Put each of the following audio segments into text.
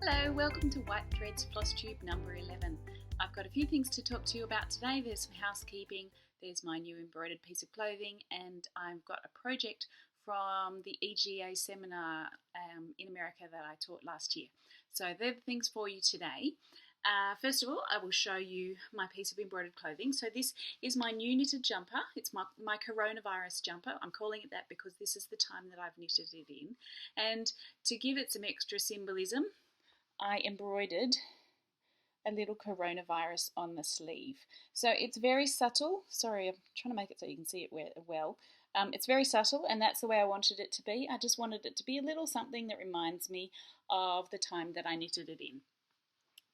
Hello, welcome to Threads FlossTube number 11. I've got a few things to talk to you about today. There's some housekeeping, there's my new embroidered piece of clothing, and I've got a project from the EGA seminar in America that I taught last year. So they're the things for you today. First of all, I will show you my piece of embroidered clothing. So this is my new knitted jumper. It's my coronavirus jumper. I'm calling it that because this is the time that I've knitted it in. And to give it some extra symbolism, I embroidered a little coronavirus on the sleeve. So it's very subtle. Sorry, I'm trying to make it so you can see it well. It's very subtle, and that's the way I wanted it to be. I just wanted it to be a little something that reminds me of the time that I knitted it in.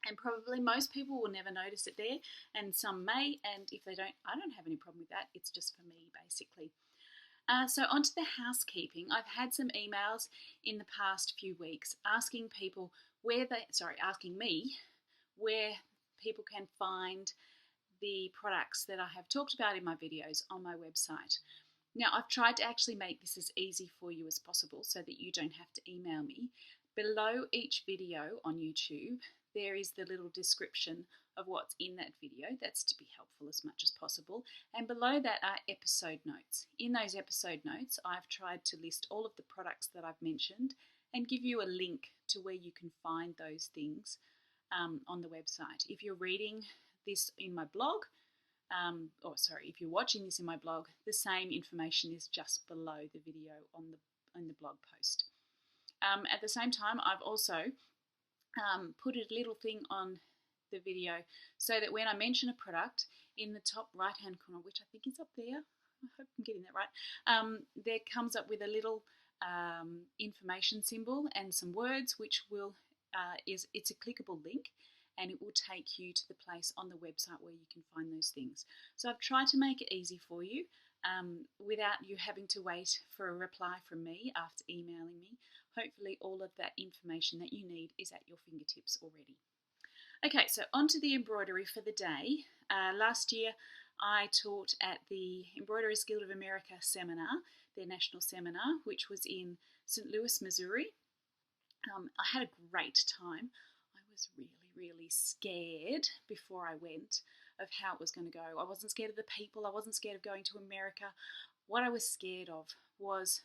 And probably most people will never notice it there, and some may, and if they don't, I don't have any problem with that. It's just for me, basically. So onto the housekeeping. I've had some emails in the past few weeks asking people asking me where people can find the products that I have talked about in my videos on my website. Now, I've tried to actually make this as easy for you as possible so that you don't have to email me. Below each video on YouTube, there is the little description of what's in that video. That's to be helpful as much as possible. And below that are episode notes. In those episode notes, I've tried to list all of the products that I've mentioned and give you a link to where you can find those things on the website. If you're reading this in my blog, if you're watching this in my blog, the same information is just below the video on the blog post. At the same time, I've also put a little thing on the video so that when I mention a product in the top right hand corner, which I think is up there, I hope I'm getting that right, there comes up with a little information symbol and some words which will it's a clickable link, and it will take you to the place on the website where you can find those things. So I've tried to make it easy for you without you having to wait for a reply from me after emailing me. Hopefully all of that information that you need is at your fingertips already. Okay, so onto the embroidery for the day. Last year I taught at the Embroiderers Guild of America seminar, their national seminar, which was in St. Louis, Missouri. I had a great time. I was really scared before I went of how it was going to go. I wasn't scared of the people. I wasn't scared of going to America. What I was scared of was,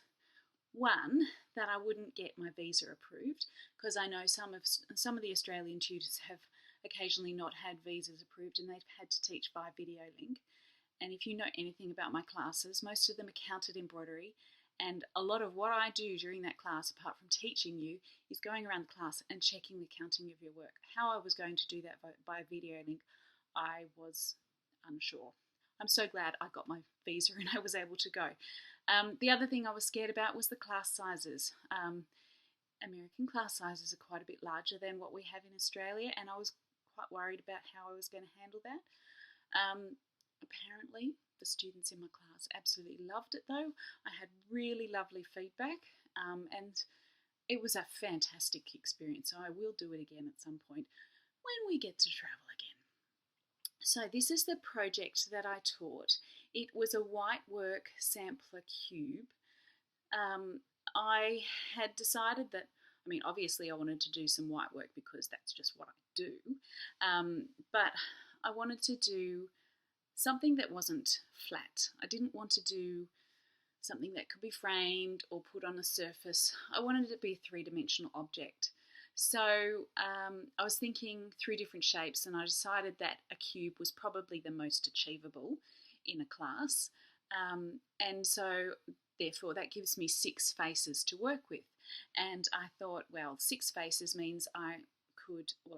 one, that I wouldn't get my visa approved, because I know some of the Australian tutors have occasionally not had visas approved and they've had to teach by video link. And if you know anything about my classes, most of them are counted embroidery, and a lot of what I do during that class, apart from teaching you, is going around the class and checking the counting of your work. How I was going to do that by video link, I was unsure. I'm so glad I got my visa and I was able to go. The other thing I was scared about was the class sizes. American class sizes are quite a bit larger than what we have in Australia, and I was quite worried about how I was going to handle that. Apparently, the students in my class absolutely loved it though. I had really lovely feedback, and it was a fantastic experience, so I will do it again at some point when we get to travel again. So this is the project that I taught. It was a Whitework sampler cube. I had decided that, obviously I wanted to do some whitework because that's just what I do, but I wanted to do something that wasn't flat. I didn't want to do something that could be framed or put on a surface. I wanted it to be a three-dimensional object. So I was thinking through different shapes, and I decided that a cube was probably the most achievable in a class. And so therefore that gives me 6 faces to work with. And I thought, well, 6 faces means I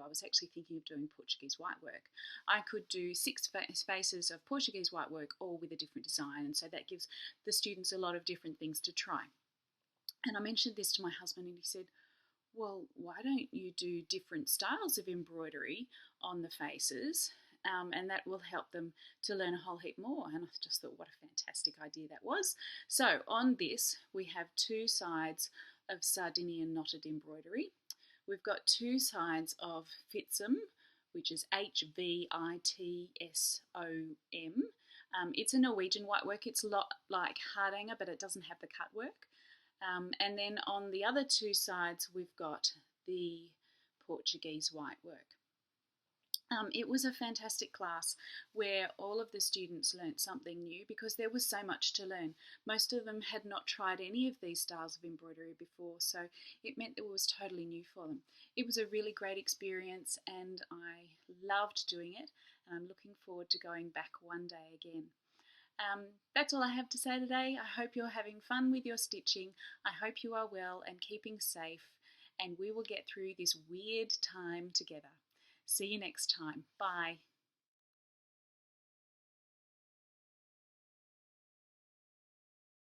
was actually thinking of doing Portuguese whitework. I could do 6 faces of Portuguese whitework, all with a different design, and so that gives the students a lot of different things to try. And I mentioned this to my husband, and he said, well, why don't you do different styles of embroidery on the faces, and that will help them to learn a whole heap more. And I just thought, what a fantastic idea that was. So on this, we have 2 sides of Sardinian knotted embroidery. We've got 2 sides of Fitsum, which is Hvitsom. It's a Norwegian whitework. It's a lot like Hardanger, but it doesn't have the cut work. And then on the other 2 sides, we've got the Portuguese whitework. It was a fantastic class where all of the students learnt something new because there was so much to learn. Most of them had not tried any of these styles of embroidery before, so it meant it was totally new for them. It was a really great experience and I loved doing it, and I'm looking forward to going back one day again. That's all I have to say today. I hope you're having fun with your stitching. I hope you are well and keeping safe, and we will get through this weird time together. See you next time. Bye.